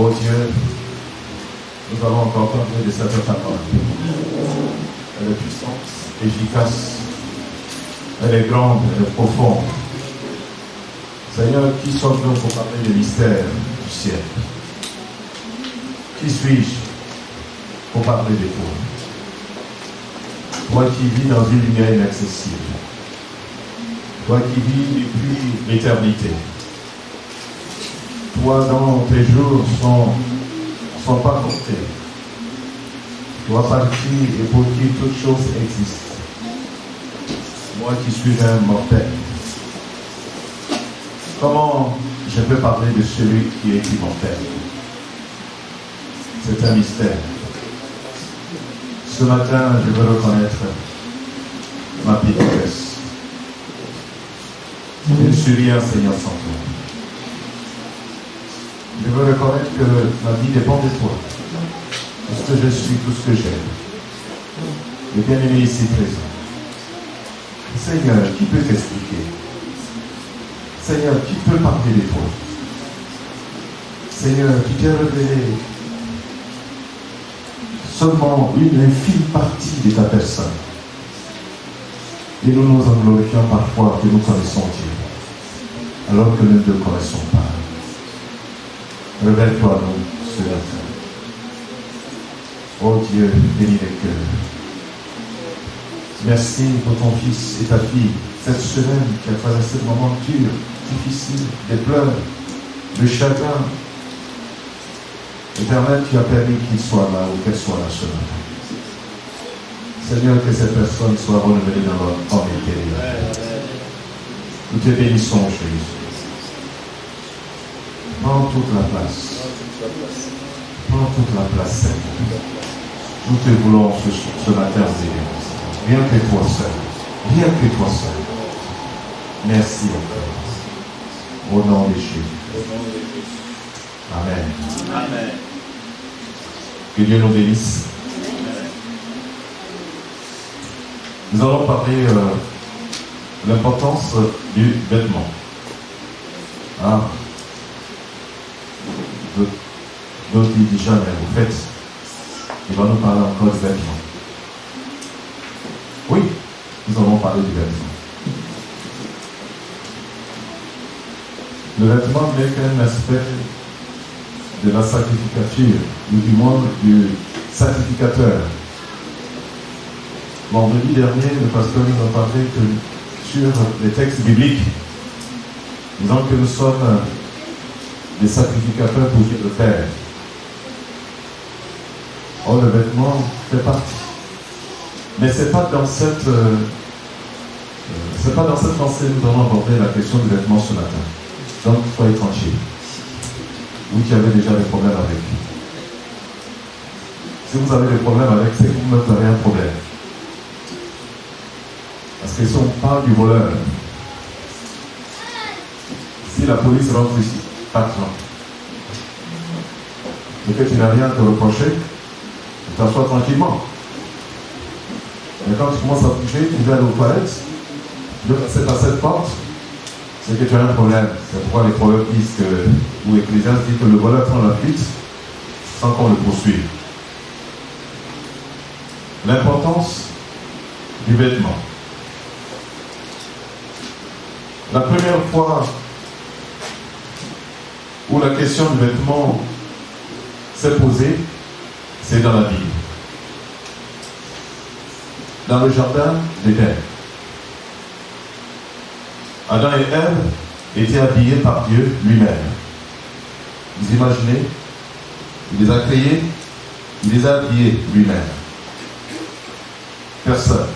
Oh Dieu, nous allons encore parler de cette parole. Elle est puissante, efficace, elle est grande, elle est profonde. Seigneur, qui sommes-nous pour parler des mystères du ciel? Qui suis-je pour parler de toi? Toi qui vis dans une lumière inaccessible. Toi qui vis depuis l'éternité. Toi dont tes jours sont pas comptés. Toi par qui et pour qui toutes choses existent. Moi qui suis un mortel. Comment je peux parler de celui qui est immortel? C'est un mystère. Ce matin, je veux reconnaître ma petitesse. Je ne suis rien, Seigneur, sans toi. Je veux reconnaître que ma vie dépend de toi. Tout ce que je suis, tout ce que j'aime. Le bien-aimé ici présent. Seigneur, qui peut t'expliquer? Seigneur, qui peut parler de toi? Seigneur, tu t'es révélé seulement une infime partie de ta personne. Et nous nous en glorifions parfois que nous connaissons Dieu, alors que nous ne le connaissons pas. Révèle-toi nous ce matin. Oh Dieu, bénis les cœurs. Merci pour ton fils et ta fille, cette semaine qui a traversé ce moment dur, difficile, des pleurs, de chagrin. Éternel, tu as permis qu'il soit là ou qu'elle soit là ce matin. Seigneur, que cette personne soit renouvelée dans leur homme intérieur. Nous te bénissons, Jésus. Prends toute la place. Prends toute la place, Seigneur. Nous te voulons ce matin, Seigneur. Rien que toi seul. Rien que toi seul. Merci encore. Au nom de Jésus. Amen. Amen. Que Dieu nous bénisse. Nous allons parler de l'importance du vêtement. Ah. D'autres disent jamais, au fait, il va nous parler encore du vêtement. Oui, nous allons parler du vêtement. Le vêtement n'est qu'un aspect de la sanctificature, ou du monde du sanctificateur. Vendredi dernier, le pasteur nous a parlé sur les textes bibliques, disant que nous sommes des sacrificateurs pour Dieu le Père. Or, le vêtement fait partie. Mais ce n'est pas dans cette pensée que nous allons aborder la question du vêtement ce matin. Donc, soyez tranquille. Vous qui avez déjà des problèmes avec. Si vous avez des problèmes avec, c'est que vous avez un problème. Parce que si on parle du voleur, si la police rentre ici, par exemple, et que tu n'as rien à te reprocher, tu t'assois tranquillement. Mais quand tu commences à toucher, tu vas aller aux toilettes, tu veux passer par cette porte, c'est que tu as un problème. C'est pourquoi les proverbes disent que, ou Ecclésiaste dit que le voleur prend la fuite sans qu'on le poursuive. L'importance du vêtement. La première fois où la question du vêtement s'est posée, c'est dans la Bible. Dans le jardin d'Éden. Adam et Ève étaient habillés par Dieu lui-même. Vous imaginez? Il les a créés, il les a habillés lui-même. Personne.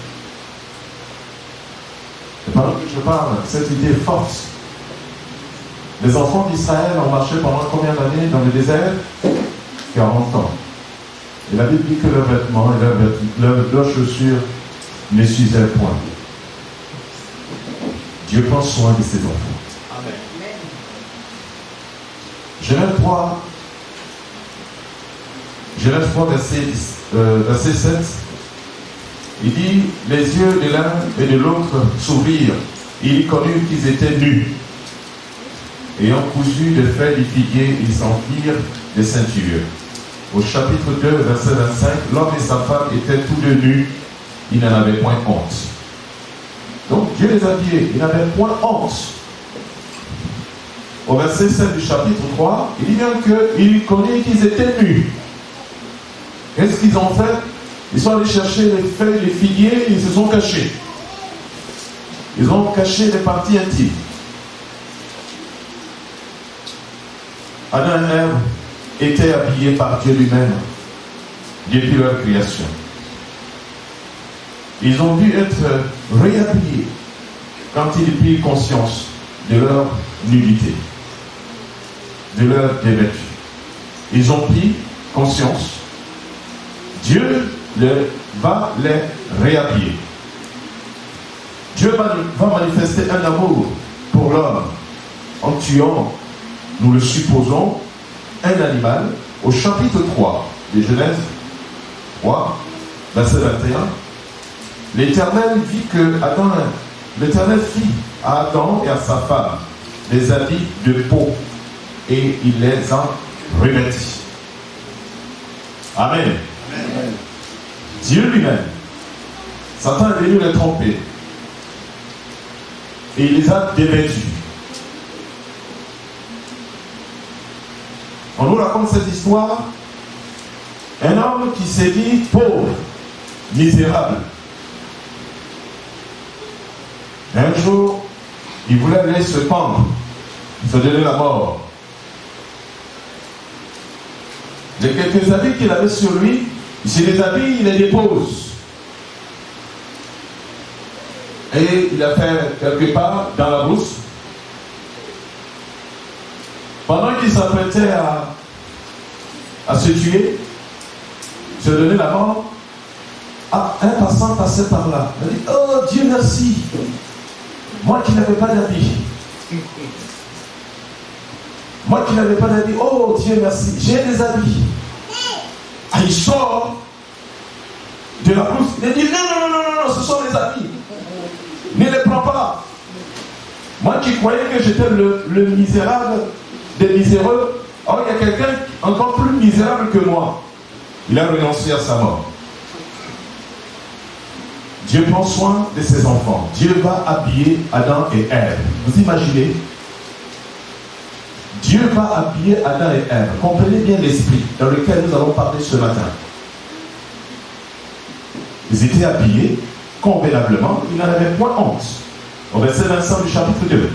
Et pendant que je parle, cette idée est forte. Les enfants d'Israël ont marché pendant combien d'années dans le désert? 40 ans. Et la Bible dit que leurs vêtements et leurs chaussures ne s'usaient point. Dieu prend soin de ses enfants. Amen. Genèse 3, verset 7, il dit, les yeux de l'un et de l'autre s'ouvrirent, il y connut qu'ils étaient nus. Ayant cousu de feuilles de figuier, ils s'enfuirent des ceintures. Au chapitre 2, verset 25, l'homme et sa femme étaient tous deux nus, ils n'en avaient point honte. Donc Dieu les a habillés, ils n'avaient point honte. Au verset 7 du chapitre 3, il dit bien qu'il connaît qu'ils étaient nus. Qu'est-ce qu'ils ont fait? Ils sont allés chercher les feuilles, les figuiers, ils se sont cachés. Ils ont caché les parties intimes. Adam et Ève étaient habillés par Dieu lui-même depuis leur création. Ils ont dû être réhabillés quand ils prirent conscience de leur nudité, de leur dévêtu. Ils ont pris conscience. Dieu va les réhabiller. Dieu va manifester un amour pour l'homme en tuant, nous le supposons, un animal. Au chapitre 3 de Genèse 3, verset 21, l'Éternel vit que l'Éternel fit à Adam et à sa femme des habits de peau et il les en revêtit. Amen. Amen. Dieu lui-même, Satan est venu les tromper et il les a dévêtus. On nous raconte cette histoire. Un homme qui s'est dit pauvre, misérable. Un jour, il voulait aller se pendre, se donner la mort. Les quelques habits qu'il avait sur lui, il se les habille, il les dépose. Et il a fait quelque part dans la brousse. Pendant qu'il s'apprêtait à se tuer, se donner la mort, un passant passait par là. Il a dit, oh Dieu merci, moi qui n'avais pas d'habit. Moi qui n'avais pas d'habit, oh Dieu merci, j'ai des habits. Ah, il sort de la brousse. Il a dit, non, ce sont les habits. Ne les prends pas. Moi qui croyais que j'étais le misérable des miséreux, or il y a quelqu'un encore plus misérable que moi. Il a renoncé à sa mort. Dieu prend soin de ses enfants. Dieu va habiller Adam et Ève. Vous imaginez? Dieu va habiller Adam et Ève. Comprenez bien l'esprit dans lequel nous allons parler ce matin. Ils étaient habillés convenablement, ils n'en avaient point honte. Au verset 25 du chapitre 2.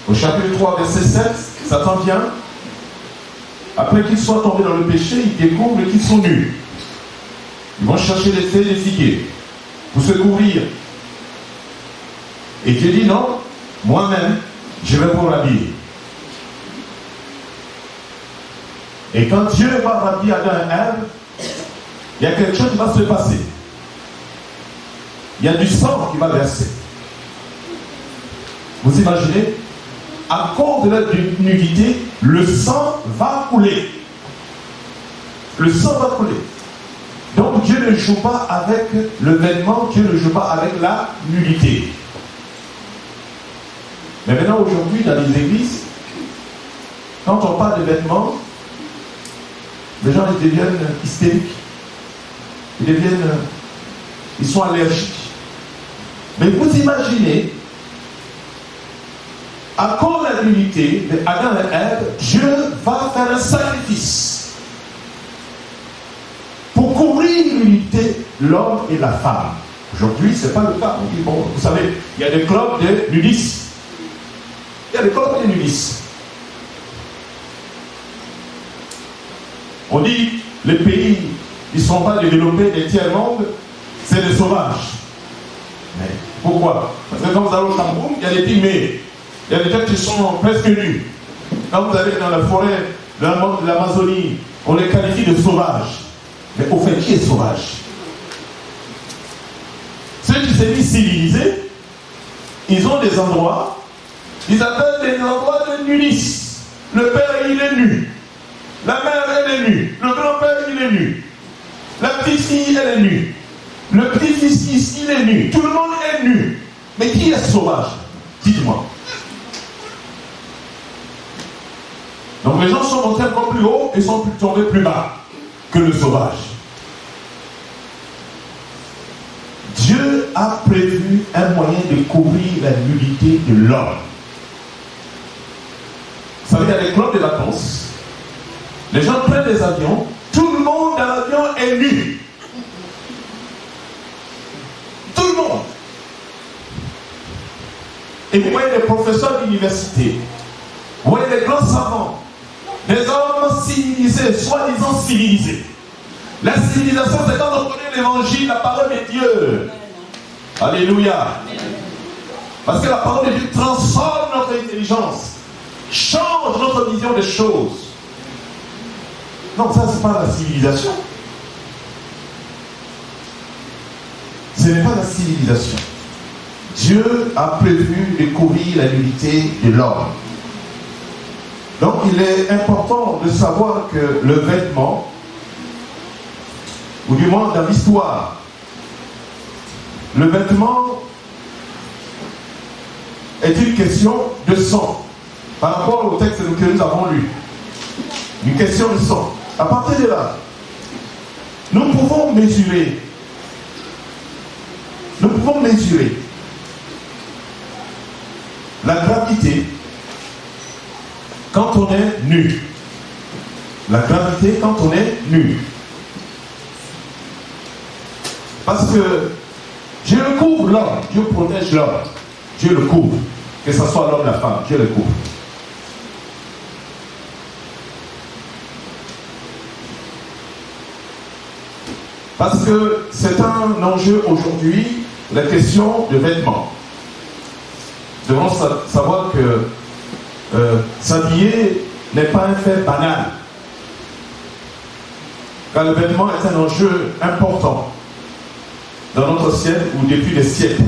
Au chapitre 3, verset 7, Satan vient. Après qu'ils soient tombés dans le péché, ils découvrent qu'ils sont nus. Ils vont chercher les feuilles, les figuiers pour se couvrir. Et Dieu dit non, moi-même, je vais vous rhabiller. Et quand Dieu va rhabiller Adam et Ève, il y a quelque chose qui va se passer. Il y a du sang qui va verser. Vous imaginez? À cause de leur nudité, le sang va couler. Le sang va couler. Donc Dieu ne joue pas avec le vêtement, Dieu ne joue pas avec la nudité. Mais maintenant, aujourd'hui, dans les églises, quand on parle de vêtements, les gens ils deviennent hystériques. Ils sont allergiques. Mais vous imaginez, à cause de la nudité d'Adam et Ève, Dieu va faire un sacrifice pour couvrir l'unité de l'homme et la femme. Aujourd'hui, ce n'est pas le cas. On dit, bon, vous savez, il y a des clubs de nudistes. Il y a des clubs de nudistes. On dit, les pays, ils ne sont pas développés des tiers-mondes, c'est des sauvages. Mais pourquoi? Parce que quand vous allez au Cameroun, il y a des pygmées. Il y a des gens qui sont presque nus. Quand vous allez dans la forêt de l'Amazonie, on les qualifie de sauvages. Mais au fait, qui est sauvage? Ceux qui se disent civilisés, ils ont des endroits, ils appellent des endroits de nudistes. Le père, il est nu. La mère, elle est nue. Le grand-père, il est nu. La petite fille, elle est nue. Le petit-fils, il est nu. Tout le monde est nu. Mais qui est sauvage? Dites-moi. Donc les gens sont montés encore plus haut et sont tombés plus bas que le sauvage. Dieu a prévu un moyen de couvrir la nudité de l'homme. Vous savez, il y a des clubs de vacances. Les gens prennent des avions. Tout le monde dans l'avion est nu. Tout le monde. Et vous voyez des professeurs d'université. Vous voyez des grands savants. Des hommes civilisés, soi-disant civilisés. La civilisation, c'est quand on connaît l'évangile, la parole de Dieu. Alléluia. Parce que la parole de Dieu transforme notre intelligence, change notre vision des choses. Non, ça, c'est pas la civilisation. Ce n'est pas la civilisation. Dieu a prévu de couvrir la nudité de l'homme. Donc, il est important de savoir que le vêtement, ou du moins dans l'histoire, le vêtement est une question de sang par rapport au texte que nous avons lu. Une question de sang. À partir de là, nous pouvons mesurer la gravité quand on est nu. La gravité quand on est nu. Parce que Dieu couvre l'homme, Dieu protège l'homme, Dieu le couvre. Que ce soit l'homme ou la femme, Dieu le couvre. Parce que c'est un enjeu aujourd'hui, la question de vêtements. Nous devons savoir que s'habiller n'est pas un fait banal. Car le vêtement est un enjeu important dans notre siècle ou depuis des siècles.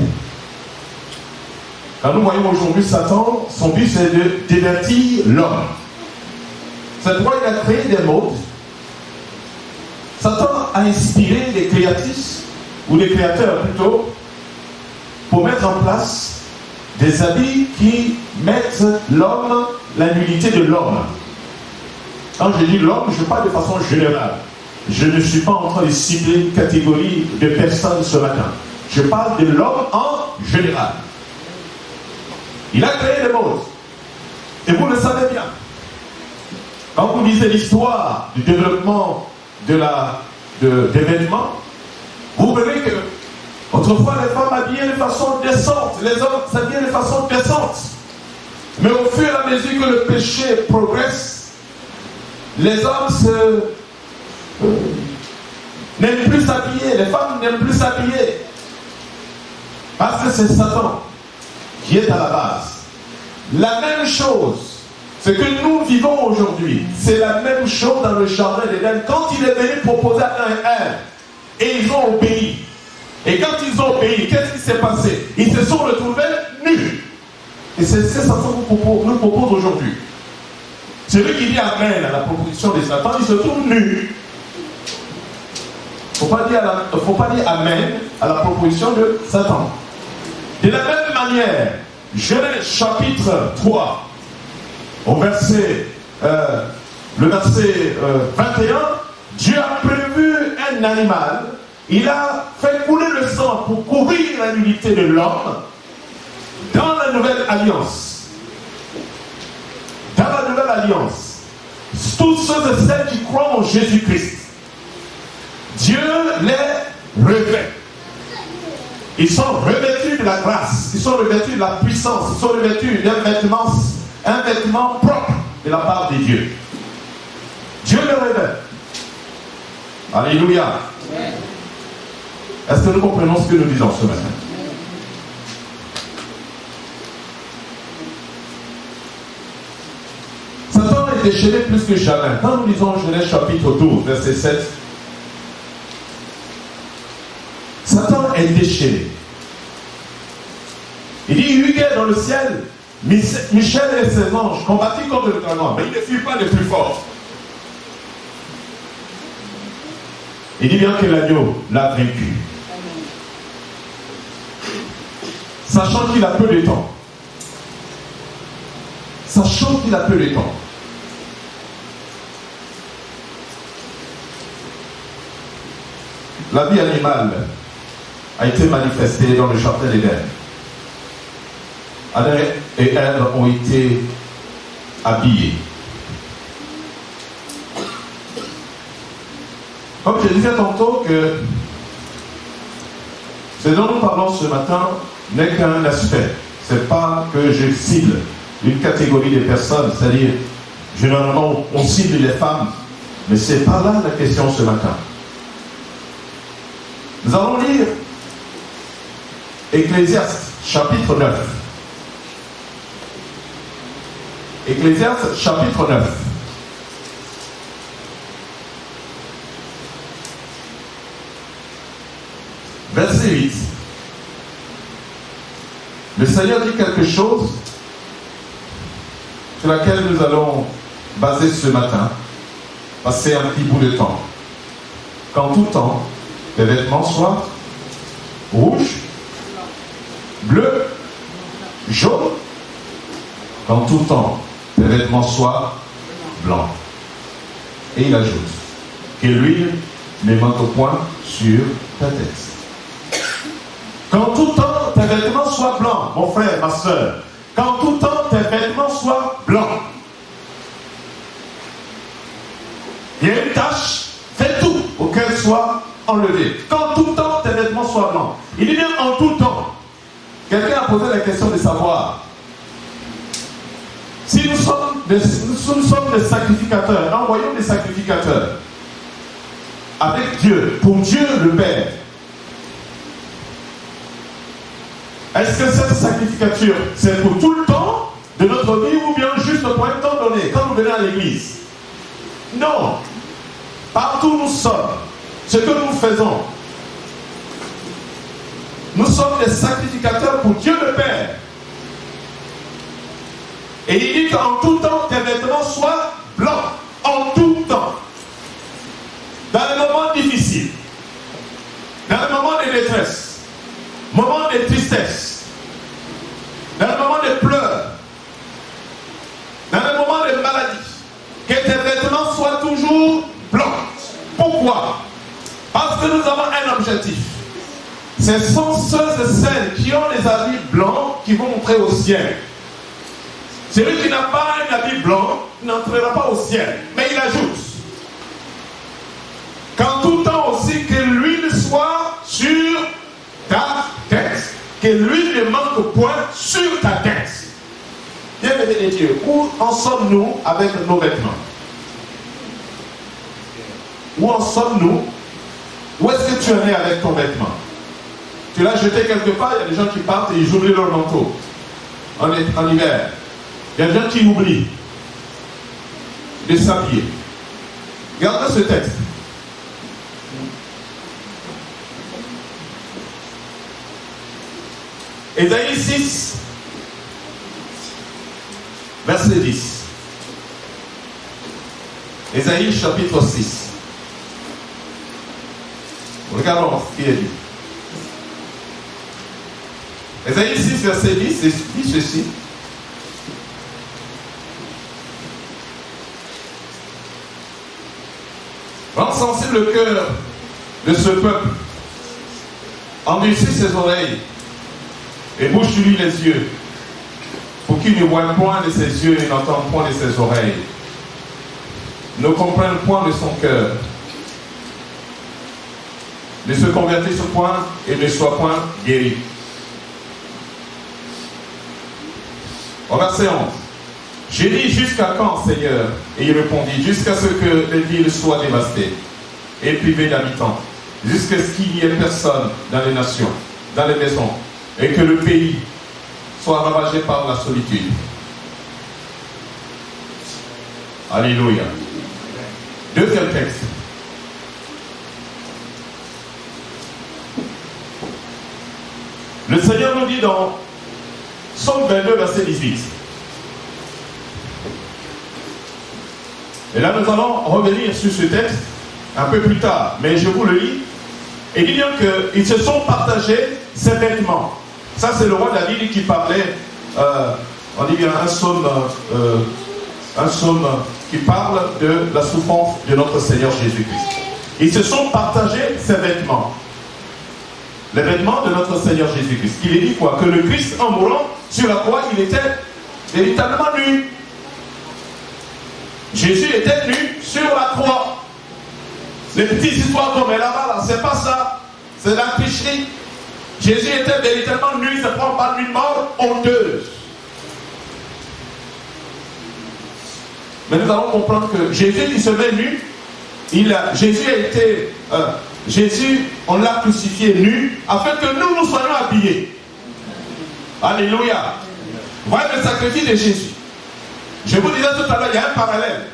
Quand nous voyons aujourd'hui Satan, son but c'est de divertir l'homme. C'est pourquoi il a créé des modes. Satan a inspiré des créatrices, ou des créateurs plutôt, pour mettre en place des habits qui mettent l'homme, la nudité de l'homme. Quand je dis l'homme, je parle de façon générale. Je ne suis pas en train de cibler une catégorie de personnes ce matin. Je parle de l'homme en général. Il a créé des modes. Et vous le savez bien. Quand vous lisez l'histoire du développement des vêtements, vous verrez que autrefois les femmes habillaient de façon décente, les hommes s'habillaient de façon décente. Mais au fur et à mesure que le péché progresse, les hommes n'aiment plus s'habiller, les femmes n'aiment plus s'habiller. Parce que c'est Satan qui est à la base. La même chose, ce que nous vivons aujourd'hui, c'est la même chose dans le jardin d'Éden. Quand il est venu proposer à Adam et Ève, et ils ont obéi. Et quand ils ont obéi, qu'est-ce qui s'est passé? Ils se sont retrouvés nus. Et c'est ce que Satan nous propose aujourd'hui. Celui qui dit Amen à la proposition de Satan, il se trouve nu. Il ne faut pas dire Amen à la proposition de Satan. De la même manière, Genèse chapitre 3, au verset, le verset 21, Dieu a prévu un animal. Il a fait couler le sang pour couvrir la nudité de l'homme dans la nouvelle alliance. Dans la nouvelle alliance, tous ceux et celles qui croient en Jésus-Christ, Dieu les revêt. Ils sont revêtus de la grâce, ils sont revêtus de la puissance, ils sont revêtus d'un vêtement propre de la part de Dieu. Dieu les revêt. Alléluia. Est-ce que nous comprenons ce que nous disons ce matin? Satan est déchaîné plus que jamais. Quand nous lisons Genèse chapitre 12, verset 7, Satan est déchaîné. Il dit, il y eut dans le ciel, Michel et ses anges combattirent contre le dragon, mais ils ne furent pas les plus forts. Il dit bien que l'agneau l'a vaincu. Sachant qu'il a peu de temps. Sachant qu'il a peu de temps. la vie animale a été manifestée dans le jardin d'Éden. Adam et Ève ont été habillés. Comme je disais tantôt que ce dont nous parlons ce matin n'est qu'un aspect. Ce n'est pas que je cible une catégorie de personnes, c'est-à-dire, généralement, on cible les femmes, mais ce n'est pas là la question ce matin. Nous allons lire Ecclésiaste, chapitre 9. Ecclésiaste, chapitre 9. Verset 8. Le Seigneur dit quelque chose sur laquelle nous allons baser ce matin, passer un petit bout de temps. Qu'en tout temps, tes vêtements soient rouges, bleus, jaunes. Qu'en tout temps, tes vêtements soient blancs. Et il ajoute que l'huile ne manque point sur ta tête. Qu'en tout temps, tes vêtements soient blancs, mon frère, ma soeur. Qu'en tout temps, tes vêtements soient blancs. Il y a une tâche, fais tout pour qu'elle soit enlevée. Qu'en tout temps, tes vêtements soient blancs. Il dit bien en tout temps. Quelqu'un a posé la question de savoir si nous sommes des sacrificateurs, envoyons des sacrificateurs avec Dieu, pour Dieu le Père. Est-ce que cette sacrificature, c'est pour tout le temps de notre vie ou bien juste pour un temps donné, quand nous venons à l'église? Non. Partout où nous sommes, ce que nous faisons, nous sommes des sacrificateurs pour Dieu le Père. Et il dit qu'en tout temps, tes vêtements soient blancs. En tout temps. Dans les moments difficiles, dans les moments de détresse, moments de tristesse, dans les moments de pleurs, dans les moments de maladie, que tes vêtements soient toujours blancs. Pourquoi? Parce que nous avons un objectif. Ce sont ceux et celles qui ont les habits blancs qui vont entrer au ciel. Celui qui n'a pas un habit blanc n'entrera pas au ciel. Mais il ajoute qu'en tout temps aussi que l'huile soit sur ta tête. Que l'huile ne manque point sur ta tête. Bien-aimé de Dieu, où en sommes-nous avec nos vêtements? Où en sommes-nous? Où est-ce que tu en es avec ton vêtement? Tu l'as jeté quelque part, il y a des gens qui partent et ils oublient leur manteau en hiver. Il y a des gens qui oublient de s'habiller. Regardez ce texte. Ésaïe 6, verset 10. Ésaïe chapitre 6. Regardons ce qui est dit. Ésaïe 6, verset 10, dit ceci. Rends sensible le cœur de ce peuple, endurcis ses oreilles et bouche-lui les yeux, pour qu'il ne voie point de ses yeux et n'entende point de ses oreilles, ne comprenne point de son cœur, ne se convertisse point et ne soit point guéri. Au verset 11. J'ai dit jusqu'à quand, Seigneur? Et il répondit, jusqu'à ce que les villes soient dévastées et privées d'habitants, jusqu'à ce qu'il n'y ait personne dans les nations, dans les maisons, et que le pays soit ravagé par la solitude. Alléluia. Deuxième texte. Le Seigneur nous dit dans Psaume 22, verset 18. Et là, nous allons revenir sur ce texte un peu plus tard, mais je vous le lis. Et il dit bien qu'ils se sont partagés ces vêtements. Ça, c'est le roi David qui parlait, on dit bien un psaume qui parle de la souffrance de notre Seigneur Jésus-Christ. Ils se sont partagés ses vêtements. Les vêtements de notre Seigneur Jésus-Christ. Il est dit quoi? Que le Christ, en mourant sur la croix, il était véritablement nu. Jésus était nu sur la croix. Les petites histoires qu'on met là-bas, là, c'est pas ça. C'est la tricherie. Jésus était véritablement nu, il se prend par une mort honteuse. Mais nous allons comprendre que Jésus qui se met nu, Jésus, on l'a crucifié nu, afin que nous soyons habillés. Alléluia. Voyez le sacrifice de Jésus. Je vous disais tout à l'heure, il y a un parallèle.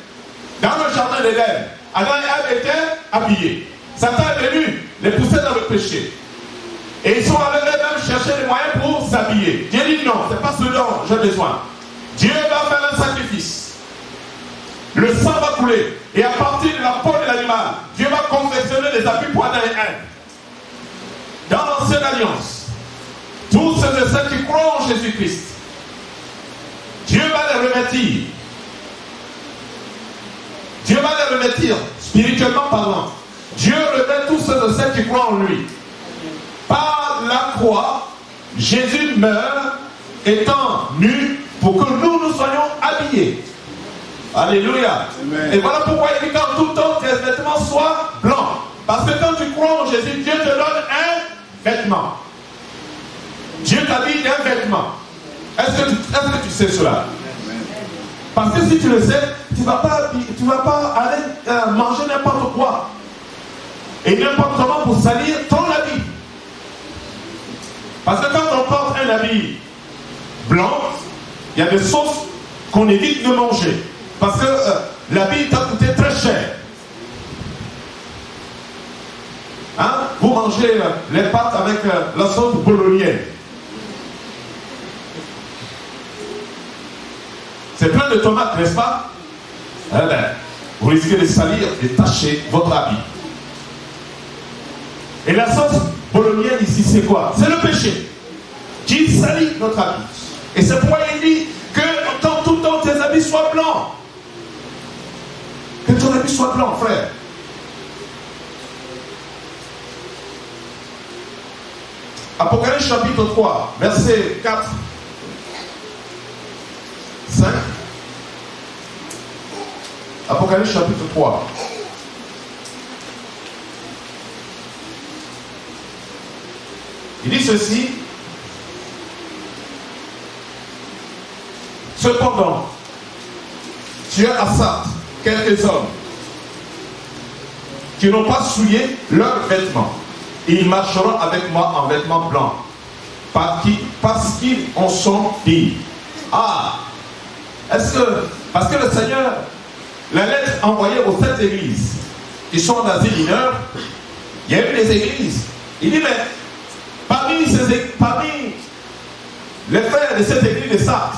Dans le jardin d'Éden, Adam et Ève étaient habillés. Satan est venu les pousser dans le péché. Et ils sont allés eux-mêmes chercher les moyens pour s'habiller. Dieu dit non, ce n'est pas ce dont j'ai besoin. Dieu va faire un sacrifice. Le sang va couler. Et à partir de la peau de l'animal, Dieu va confectionner des habits pour Adam et Ève. Dans l'ancienne alliance, tous ceux et celles qui croient en Jésus-Christ, Dieu va les revêtir. Dieu va les revêtir, spirituellement parlant. Dieu revêt tous ceux et celles qui croient en lui. Par la croix, Jésus meurt étant nu pour que nous soyons habillés. Alléluia. Amen. Et voilà pourquoi il dit qu'en tout temps tes vêtements soient blancs. Parce que quand tu crois en Jésus, Dieu te donne un vêtement. Dieu t'habille d'un vêtement. Est-ce que tu sais cela? Parce que si tu le sais, tu ne vas pas aller manger n'importe quoi. Et n'importe comment pour salir ton habit. Parce que quand on porte un habit blanc, il y a des sauces qu'on évite de manger. Parce que l'habit t'a coûté très cher. Hein? Vous mangez les pâtes avec la sauce bolognaise. C'est plein de tomates, n'est-ce pas? Eh bien, vous risquez de salir, de tacher votre habit. Et la sauce bolognaise ici, c'est quoi? C'est le péché qui salit notre habit. Et c'est pourquoi il dit que dans tout temps tes habits soient blancs. Que ton habit soit blanc, frère. Apocalypse chapitre 3, verset 4, 5. Apocalypse chapitre 3. Il dit ceci. Cependant, tu as à Sardes quelques hommes qui n'ont pas souillé leurs vêtements. Ils marcheront avec moi en vêtements blancs parce qu'ils en sont dignes. Ah, parce que le Seigneur, la lettre envoyée aux 7 églises qui sont en Asie mineure, il y a eu des églises. Il dit, mais parmi les frères de cette église de Sardes,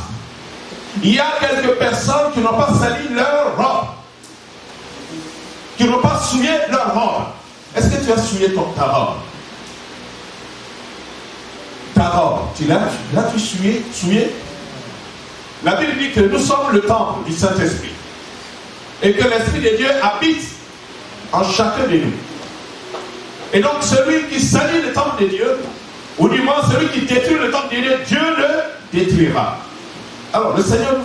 il y a quelques personnes qui n'ont pas sali leur robe, qui n'ont pas souillé leur robe. Est-ce que tu as souillé ta robe? Ta robe, l'as-tu souillé? La Bible dit que nous sommes le temple du Saint-Esprit et que l'Esprit de Dieu habite en chacun de nous. Et donc celui qui salit le temple de Dieu, ou du moins celui qui détruit le temple de Dieu, Dieu le détruira. Alors le Seigneur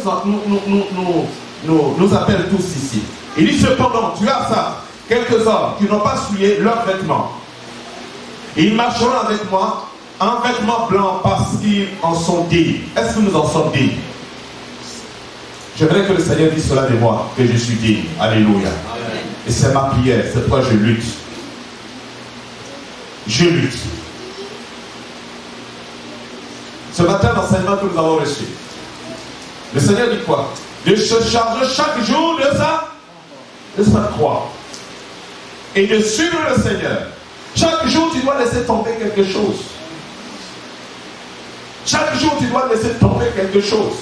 nous appelle tous ici. Il dit cependant, tu as ça, quelques hommes qui n'ont pas souillé leurs vêtements. Ils marcheront avec moi en vêtements blancs parce qu'ils en sont dignes. Est-ce que nous en sommes dignes? J'aimerais que le Seigneur dise cela de moi, que je suis digne. Alléluia. Amen. Et c'est ma prière, c'est pourquoi je lutte. Je lutte. Ce matin, l'enseignement que nous avons reçu, le Seigneur dit quoi? De se charger chaque jour de sa croix. Et de suivre le Seigneur. Chaque jour, tu dois laisser tomber quelque chose. Chaque jour, tu dois laisser tomber quelque chose.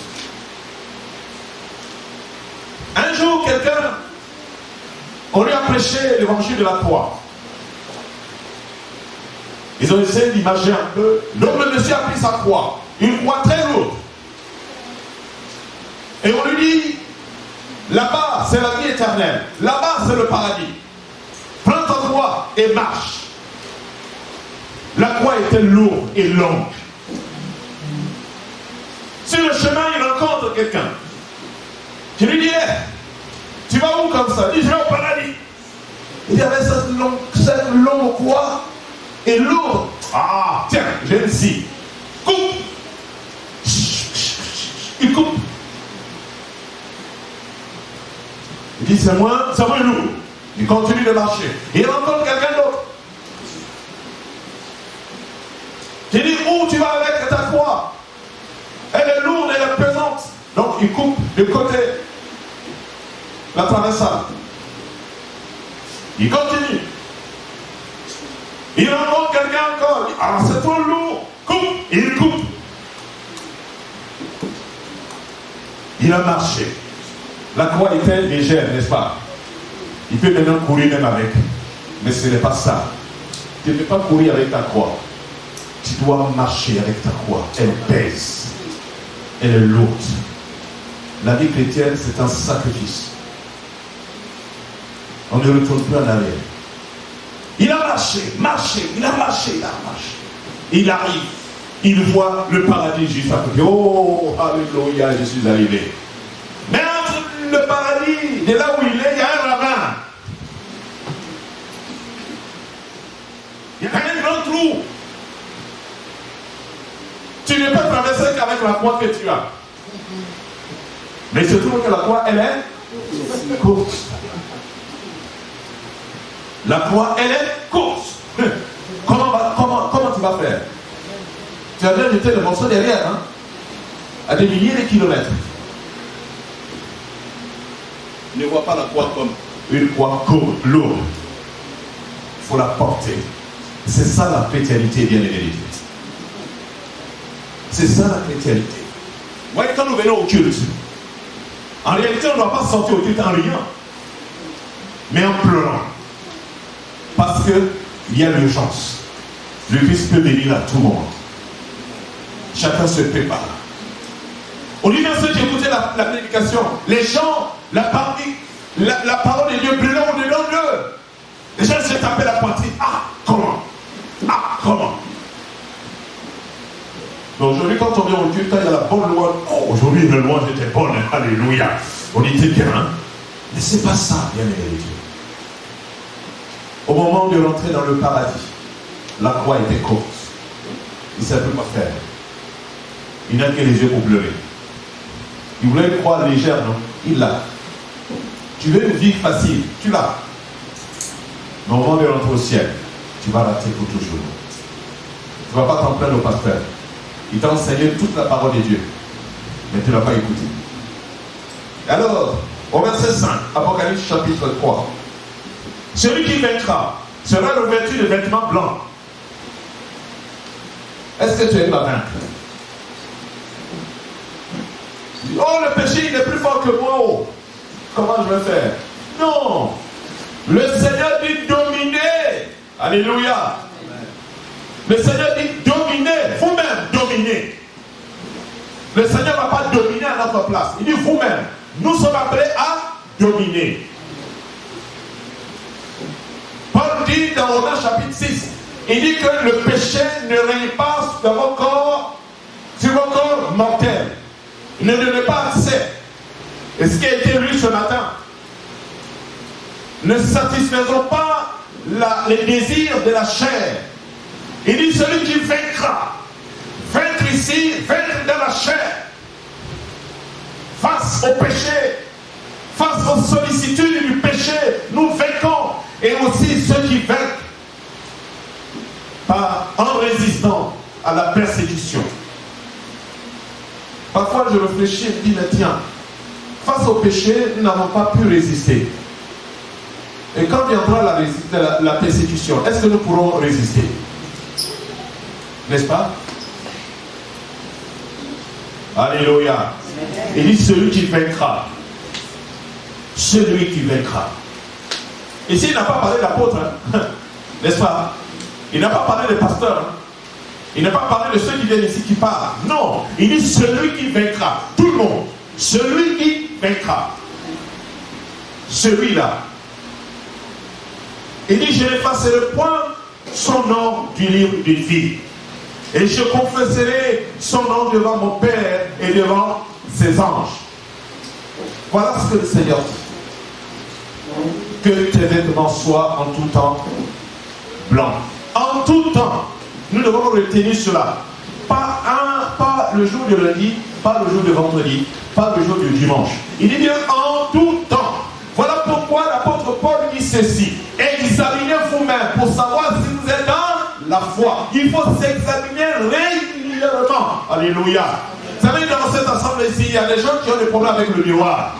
Un jour, quelqu'un, on lui a prêché l'évangile de la croix. Ils ont essayé d'imaginer un peu. Donc le monsieur a pris sa croix, une croix très lourde. Et on lui dit, là-bas, c'est la vie éternelle. Là-bas, c'est le paradis. Prends ta croix et marche. La croix était lourde et longue. Sur le chemin, il rencontre quelqu'un. Qui lui dit, tu vas où comme ça? Il dit, je vais au paradis. Il y avait cette longue croix et lourde. Ah, tiens, j'ai une scie. Coupe. Il coupe. Il dit, c'est moins lourd. Il continue de marcher. Il rencontre quelqu'un d'autre. Il dit, où tu vas avec ta croix? Elle est lourde, elle est pesante. Donc il coupe de côté la traversade. Il continue. Il rencontre quelqu'un encore. Ah, c'est trop lourd. Coupe. Il coupe. Il a marché. La croix était légère, n'est-ce pas? Il peut maintenant courir même avec. Mais ce n'est pas ça. Tu ne peux pas courir avec ta croix. Tu dois marcher avec ta croix. Elle pèse. Elle est lourde. La vie chrétienne, c'est un sacrifice. On ne retourne plus en arrière. Il a marché. Il arrive. Il voit le paradis juste à côté. Oh, alléluia, je suis arrivé. Mais entre le paradis, de là où il est, il y a un ravin. Il y a un grand trou. Tu ne peux traverser qu'avec la croix que tu as. Mais se trouve que la croix, elle est courte. La croix, elle est courte. Comment tu vas faire? Tu as bien jeté le morceau derrière, hein? À des milliers de kilomètres. Ne vois pas la croix comme une croix courte, lourde. Il faut la porter. C'est ça la chrétienté, bien aimé. C'est ça la chrétienté. Vous voyez, quand nous venons au culte, en réalité, on ne doit pas sortir au culte en riant, mais en pleurant. Parce qu'il y a l'urgence. Le Christ peut venir à tout moment. Chacun se prépare. Au lieu de ceux qui écoutaient la prédication, les gens, la parole de Dieu brûlait au-dedans d'eux. Les gens se tapaient la poitrine. Ah, comment? Aujourd'hui, quand on vient au culte, il y a la bonne louange. Oh, aujourd'hui, la louange était bonne. Alléluia. On était bien. Hein? Mais ce n'est pas ça, bien aimé Dieu. Au moment de rentrer dans le paradis, la croix était courte. Il ne savait plus quoi faire. Il n'a que les yeux pour pleurer. Il voulait une croix légère, non? Il l'a. Tu veux une vie facile, tu l'as. Mais au moment de rentrer au ciel, tu vas rater pour toujours. Tu ne vas pas t'en plaindre au pasteur. Il t'a enseigné toute la parole de Dieu. Mais tu ne l'as pas écouté. Alors, au verset 5, Apocalypse chapitre 3. Celui qui vaincra sera revêtu de vêtements blancs. Est-ce que tu aimes la vaincre? Oh, le péché, il est plus fort que moi. Oh. Comment je vais faire? Non. Le Seigneur dit dominer. Alléluia. Le Seigneur dit dominer. Vous-même, dominez. Le Seigneur ne va pas dominer à notre place. Il dit vous-même. Nous sommes appelés à dominer. Paul dit dans Romains chapitre 6, il dit que le péché ne règne pas sur vos corps mortels. Ne donnez pas accès. Et ce qui a été lu ce matin, ne satisfaisons pas les désirs de la chair. Il dit celui qui vaincra. Vaincre ici, vaincre dans la chair. Face au péché, face aux sollicitudes du péché, nous vaincons. Et aussi ceux qui vainquent en résistant à la persécution. Parfois je réfléchis et me dis, mais tiens, face au péché, nous n'avons pas pu résister. Et quand viendra la persécution, est-ce que nous pourrons résister? N'est-ce pas? Alléluia. Il dit celui qui vaincra. Celui qui vaincra. Ici, il n'a pas parlé d'apôtre, hein? N'est-ce pas? Il n'a pas parlé de pasteur. Hein? Il n'a pas parlé de ceux qui viennent ici qui parlent. Non, il dit celui qui vaincra. Tout le monde. Celui qui vaincra. Celui-là. Il dit, je n'effacerai point son nom du livre de vie. Et je confesserai son nom devant mon Père et devant ses anges. Voilà ce que le Seigneur dit. Que tes vêtements soient en tout temps blancs. En tout temps. Nous devons retenir cela. Pas le jour de lundi, pas le jour de vendredi, pas le jour du dimanche. Il dit bien en tout temps. Voilà pourquoi l'apôtre Paul dit ceci. Examinez vous-même pour savoir si vous êtes dans la foi. Il faut s'examiner régulièrement. Alléluia. Vous savez, dans cette assemblée ici, il y a des gens qui ont des problèmes avec le miroir.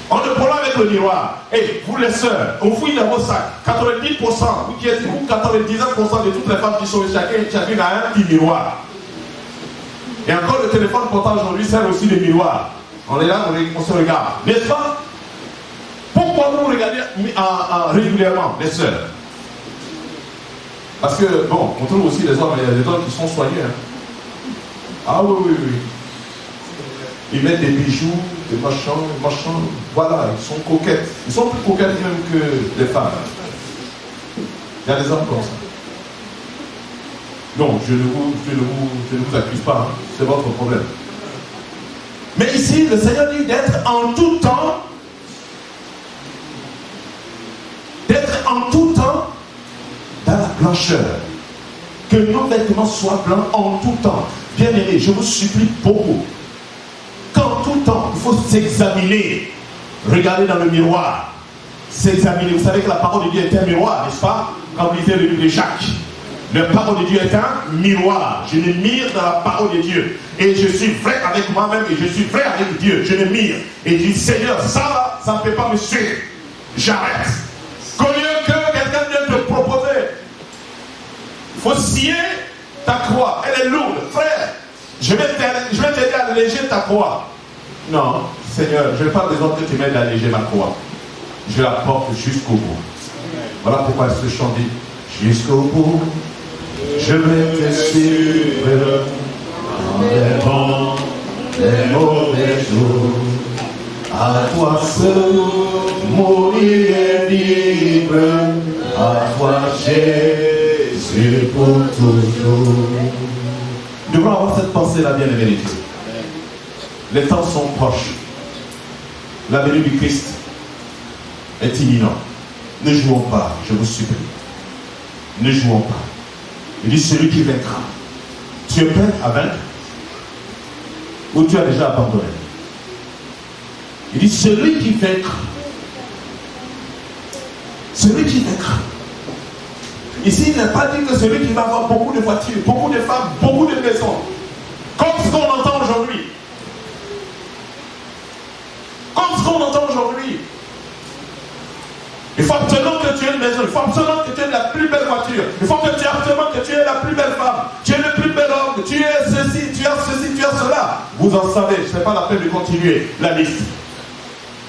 On a des problèmes avec le miroir. Et vous les sœurs, on fouille dans vos sacs. 90% ou 99% de toutes les femmes qui sont chacune a un petit miroir. Et encore le téléphone portable aujourd'hui sert aussi de miroir. On est là, on se regarde. N'est-ce pas? Pourquoi vous regardez régulièrement, les sœurs? Parce que, bon, on trouve aussi des hommes, il y a des hommes qui sont soignés. Hein. Ah oui. Ils mettent des bijoux, des machins, voilà, ils sont coquettes. Ils sont plus coquettes même que les femmes. Il y a des hommes comme ça. Non, je ne vous accuse pas, hein. C'est votre problème. Mais ici, le Seigneur dit d'être en tout temps, dans la blancheur. Que nos vêtements soient blancs en tout temps. Bien aimé, je vous supplie beaucoup. Qu'en tout temps, il faut s'examiner. Regarder dans le miroir. S'examiner. Vous savez que la parole de Dieu est un miroir, n'est-ce pas? Quand vous lisez le livre de Jacques. La parole de Dieu est un miroir. Je me mire dans la parole de Dieu. Et je suis vrai avec moi-même et je suis vrai avec Dieu. Je me mire. Et je dis, Seigneur, ça ne peut pas me suivre. J'arrête. Qu'au lieu que quelqu'un vienne te proposer, il faut scier ta croix. Elle est lourde. Frère, je vais t'aider à alléger ta croix. Non, Seigneur, je n'ai pas besoin que tu m'aides à alléger ma croix. Je la porte jusqu'au bout. Voilà pourquoi ce chant dit, jusqu'au bout. Je vais te suivre dans les bons, les mauvais jours. À toi seul, mourir et vivre. À toi, Jésus, pour toujours. Nous devons avoir cette pensée-là, bien aimée. Les temps sont proches. La venue du Christ est imminente. Ne jouons pas, je vous supplie. Ne jouons pas. Il dit celui qui vaincra. Tu es prêt à vaincre? Ou tu as déjà abandonné? Il dit celui qui vaincra. Celui qui vaincra. Ici, il n'a pas dit que celui qui va avoir beaucoup de voitures, beaucoup de femmes, beaucoup de maisons. Comme ce qu'on entend aujourd'hui. Comme ce qu'on entend aujourd'hui. Il faut absolument que tu aies une maison, il faut absolument que tu aies la plus belle voiture, il faut que tu aies absolument que tu aies la plus belle femme, tu aies le plus bel homme, tu aies ceci, tu as ceci, tu as cela. Vous en savez, ce n'est pas la peine de continuer la liste.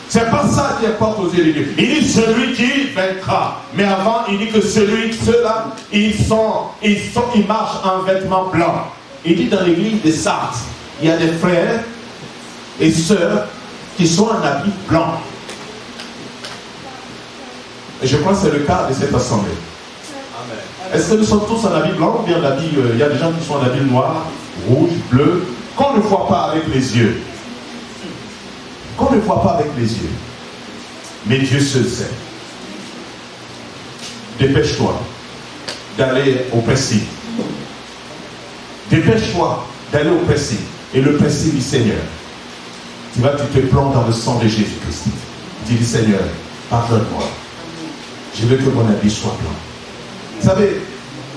C'est pas ça qui importe aux yeux de Dieu. Il dit celui qui vaincra. Mais avant, il dit que ceux-là, ils marchent en vêtements blancs. Il dit dans l'église de Sardes, il y a des frères et sœurs qui sont en habit blanc. Et je crois que c'est le cas de cette assemblée. Est-ce que nous sommes tous en habit blanc ou bien en habit, il y a des gens qui sont en habit noir, rouge, bleu, qu'on ne voit pas avec les yeux. Qu'on ne voit pas avec les yeux. Mais Dieu seul sait. Dépêche-toi d'aller au pressing. Dépêche-toi d'aller au pressing. Et le pressing du Seigneur. Tu te plantes dans le sang de Jésus-Christ. Tu dis Seigneur, pardonne-moi. Je veux que mon habit soit blanc. Vous savez,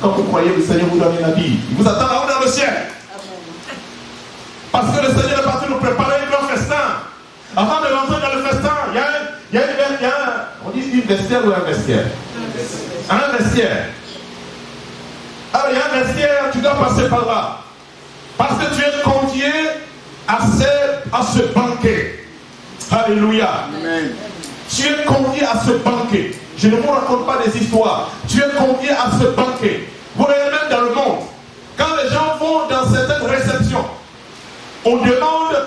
quand vous croyez, le Seigneur vous donne un habit. Il vous attend là-haut dans le ciel. Parce que le Seigneur est parti nous préparer un grand festin. Avant de rentrer dans le festin, il y a on dit une vestiaire ou un vestiaire? Un vestiaire. Alors il y a un vestiaire, tu dois passer par là. Parce que tu es convié à ce banquet. Alléluia. Amen. Tu es convié à ce banquet. Je ne vous raconte pas des histoires. Tu es convié à ce banquet. Vous voyez même dans le monde, quand les gens vont dans certaines réceptions, on demande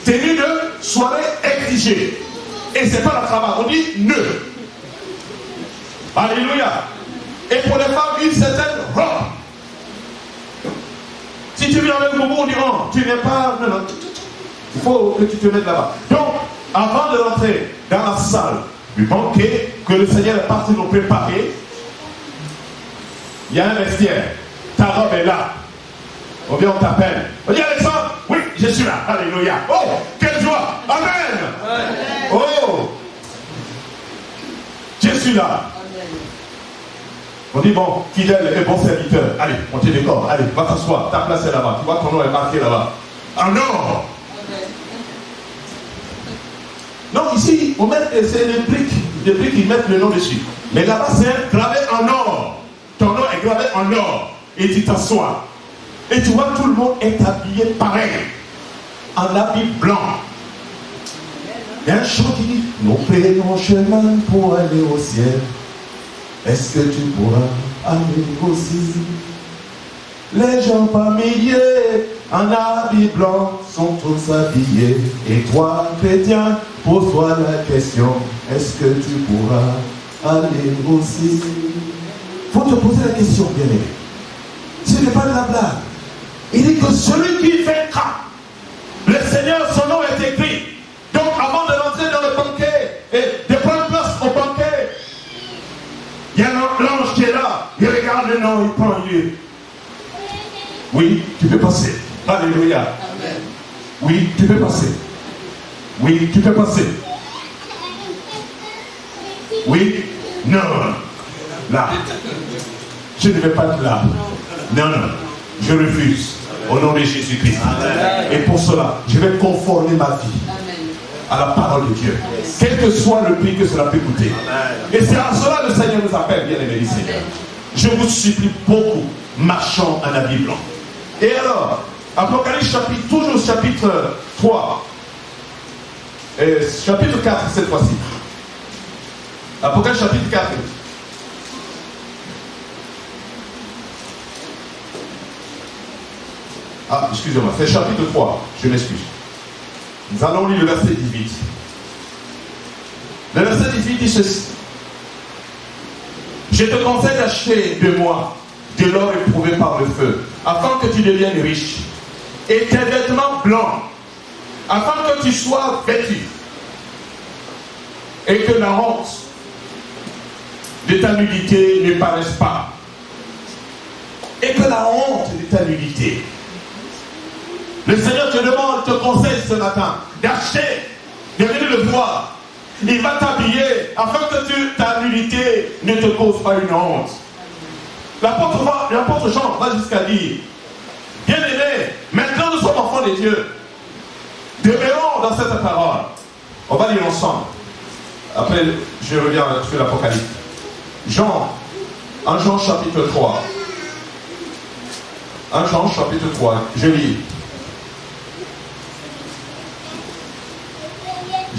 tenue de soirée exigée. Et c'est pas la travail, on dit ne. Alléluia. Et pour les femmes, une certaine robe. Si tu viens avec Boubou, on dit non, tu n'es pas. Non, non. Il faut que tu te mettes là-bas. Donc, avant de rentrer dans la salle du banquet, que le Seigneur est parti nous préparer, il y a un vestiaire. Ta robe est là. On vient, on t'appelle. On dit Alexandre, oui, je suis là. Alléluia. Oh, quelle joie. Amen. Oh, je suis là. On dit bon, fidèle et bon serviteur. Allez, on te décore. Allez, va t'asseoir. Ta place est là-bas. Tu vois, ton nom est marqué là-bas. En or. Non, ici, on met, c'est des briques, ils mettent le nom dessus. Mais là-bas, c'est gravé en or. Ton nom est gravé en or. Et tu t'assois. Et tu vois, tout le monde est habillé pareil. En habit blanc. Il y a un chant qui dit nous prenons chemin pour aller au ciel. Est-ce que tu pourras aller aussi? Les gens par milliers en habit blanc sont tous habillés. Et toi, chrétien, pose-toi la question. Est-ce que tu pourras aller aussi? Faut te poser la question, bien-aimé. Ce n'est pas de la blague. Il dit que celui qui vaincra, le Seigneur, son nom est écrit. Donc avant de rentrer dans le banquet et de prendre place au banquet, il y a l'ange qui est là. Il regarde le nom, il prend lieu. Oui, tu peux passer. Alléluia. Amen. Oui, tu peux passer. Oui, tu peux passer. Oui, non. Là. Je ne vais pas être là. Non, non. Je refuse. Au nom de Jésus-Christ. Et pour cela, je vais conformer ma vie à la parole de Dieu. Quel que soit le prix que cela peut coûter. Et c'est à cela que le Seigneur nous appelle, bien aimés Seigneur. Je vous supplie beaucoup, marchons en habit blanc. Et alors, Apocalypse chapitre, toujours chapitre 3, chapitre 4 cette fois-ci. Apocalypse chapitre 4. Ah, excusez-moi, c'est chapitre 3, je m'excuse. Nous allons lire le verset 18. Le verset 18 dit ceci. Je te conseille d'acheter de moi de l'or éprouvé par le feu, afin que tu deviennes riche, et tes vêtements blancs, afin que tu sois vêtu, et que la honte de ta nudité ne paraisse pas. Et que la honte de ta nudité. Le Seigneur te demande, te conseille ce matin d'acheter, de venir le voir. Il va t'habiller afin que ta nudité ne te cause pas une honte. L'apôtre Jean va jusqu'à dire, bien-aimés, maintenant nous sommes enfants de Dieu. Demeurons dans cette parole. On va lire ensemble. Après, je reviens sur l'Apocalypse. En Jean chapitre 3. En Jean chapitre 3, je lis.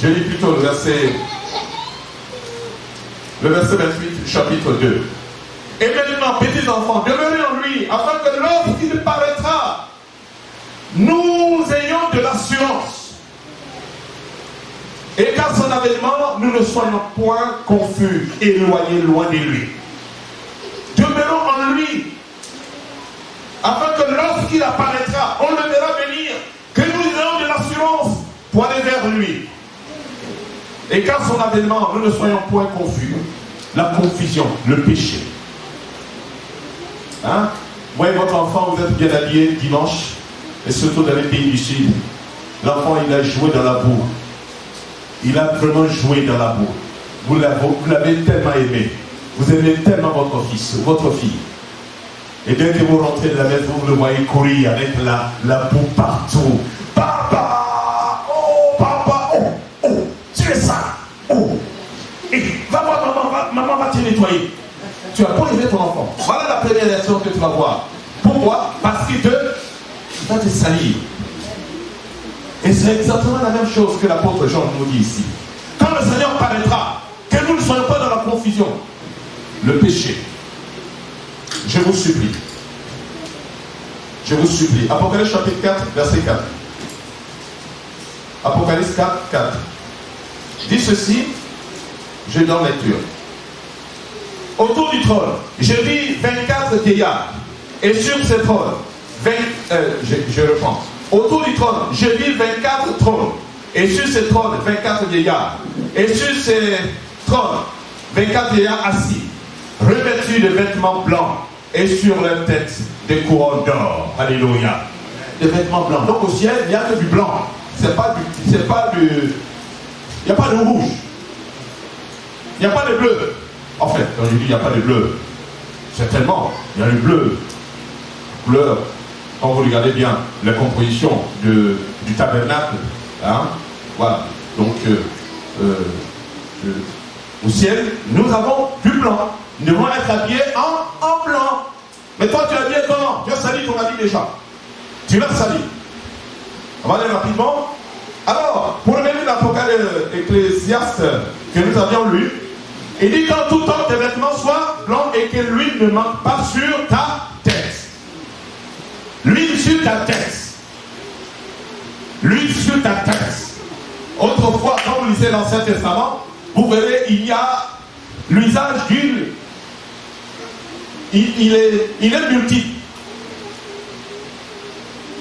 Je lis plutôt le verset 28, chapitre 2. Et maintenant, petits enfants, demeurez en lui, afin que lorsqu'il paraîtra, nous ayons de l'assurance. Et qu'à son avènement, nous ne soyons point confus, éloignés loin de lui. Demeurons en lui, afin que lorsqu'il apparaîtra, on le verra venir, que nous ayons de l'assurance pour aller vers lui. Et qu'à son avènement, nous ne soyons point confus. La confusion, le péché. Hein? Voyez votre enfant, vous êtes bien habillé dimanche, et surtout dans les pays du Sud. L'enfant, il a joué dans la boue. Il a vraiment joué dans la boue. Vous l'avez tellement aimé. Vous aimez tellement votre fils, votre fille. Et dès que vous rentrez de la maison, vous le voyez courir avec la boue partout. Papa! Oh, papa! Oh, oh! Tu es ça! Oh! Et va voir maman va te nettoyer. Tu vas pas élever ton enfant. Voilà la première leçon que tu vas voir. Pourquoi? Parce qu'il va te salir. Et c'est exactement la même chose que l'apôtre Jean nous dit ici. Quand le Seigneur paraîtra, que nous ne soyons pas dans la confusion, le péché. Je vous supplie. Je vous supplie. Apocalypse chapitre 4, verset 4. Apocalypse 4, 4. Dit ceci, je donne lecture. Autour du trône, je vis 24 vieillards, et sur ces trônes, je reprends. Autour du trône, je vis 24 trônes, et sur ces trônes, 24 vieillards, et sur ces trônes, 24 vieillards assis, revêtus de vêtements blancs, et sur leur tête des couronnes d'or. Alléluia. Des vêtements blancs. Donc au ciel, il n'y a que du blanc. Il n'y a pas de rouge. Il n'y a pas de bleu. En fait, quand je dis il n'y a pas de bleu, certainement, il y a le bleu. Couleur, quand vous regardez bien la composition du tabernacle, hein, voilà. Donc, au ciel, nous avons du blanc. Nous devons être habillés en blanc. Mais toi, tu es habillé comment? Tu as sali ton habit déjà. Tu l'as sali. On va aller rapidement. Alors, pour revenir à l'Apocalypse Ecclésiaste que nous avions lu, il dit qu'en tout temps tes vêtements soient blancs et que l'huile ne manque pas sur ta tête. L'huile sur ta tête. L'huile sur ta tête. Autrefois, quand vous lisez l'Ancien Testament, vous verrez, il y a l'usage d'huile. Il est multiple.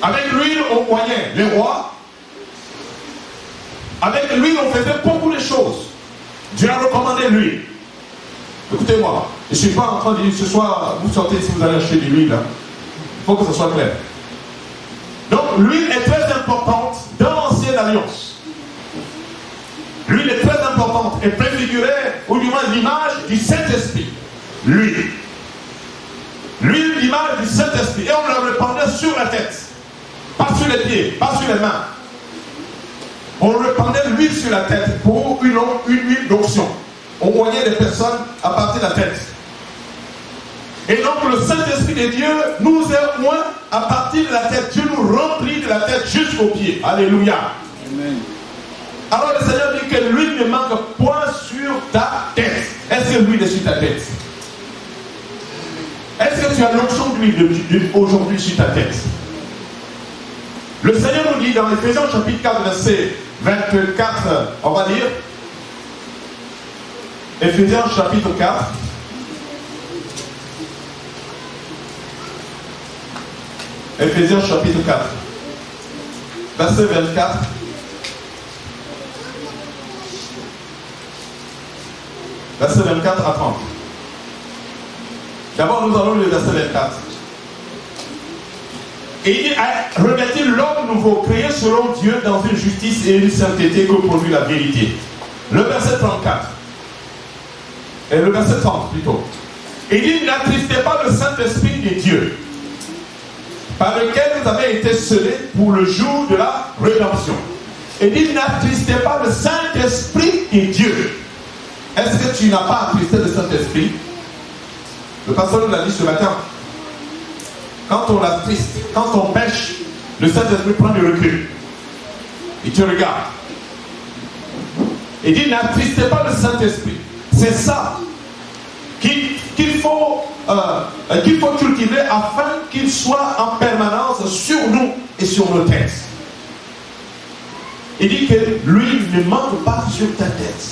Avec l'huile, on voyait les rois. Avec l'huile, on faisait beaucoup de choses. Dieu a recommandé l'huile. Écoutez-moi, je ne suis pas en train de dire ce soir, vous sortez si vous allez acheter de l'huile. Il faut que ce soit clair. Donc, l'huile est très importante dans l'Ancienne Alliance. L'huile est très importante et préfigurait, ou du moins l'image du Saint-Esprit. L'huile. L'huile, l'image du Saint-Esprit. Et on la répandait sur la tête. Pas sur les pieds, pas sur les mains. On répandait l'huile sur la tête pour une huile d'onction. On voyait les personnes à partir de la tête. Et donc le Saint-Esprit de Dieu nous est moins à partir de la tête. Dieu nous remplit de la tête jusqu'aux pieds. Alléluia. Amen. Alors le Seigneur dit que l'huile ne manque point sur ta tête. Est-ce que l'huile est sur ta tête? Est-ce que tu as l'onction d'huile aujourd'hui sur ta tête? Le Seigneur nous dit dans Éphésiens chapitre 4 verset 24, on va lire. Éphésiens chapitre 4. Éphésiens chapitre 4. Verset 24. Verset 24 à 30. D'abord nous allons le verset 24. Et il dit, revêtir l'homme nouveau, créé selon Dieu dans une justice et une sainteté que produit la vérité. Le verset 34. Et le verset 30 plutôt. Il dit, n'attristez pas le Saint-Esprit de Dieu, par lequel vous avez été scellés pour le jour de la rédemption. Il dit, n'attristez pas le Saint-Esprit de Dieu. Est-ce que tu n'as pas attristé le Saint-Esprit? Le pasteur nous l'a dit ce matin. Quand on l'attriste, quand on pêche, le Saint-Esprit prend du recul. Il te regarde. Il dit, n'attristez pas le Saint-Esprit. C'est ça qu'il faut cultiver afin qu'il soit en permanence sur nous et sur nos têtes. Il dit que l'huile ne manque pas sur ta tête.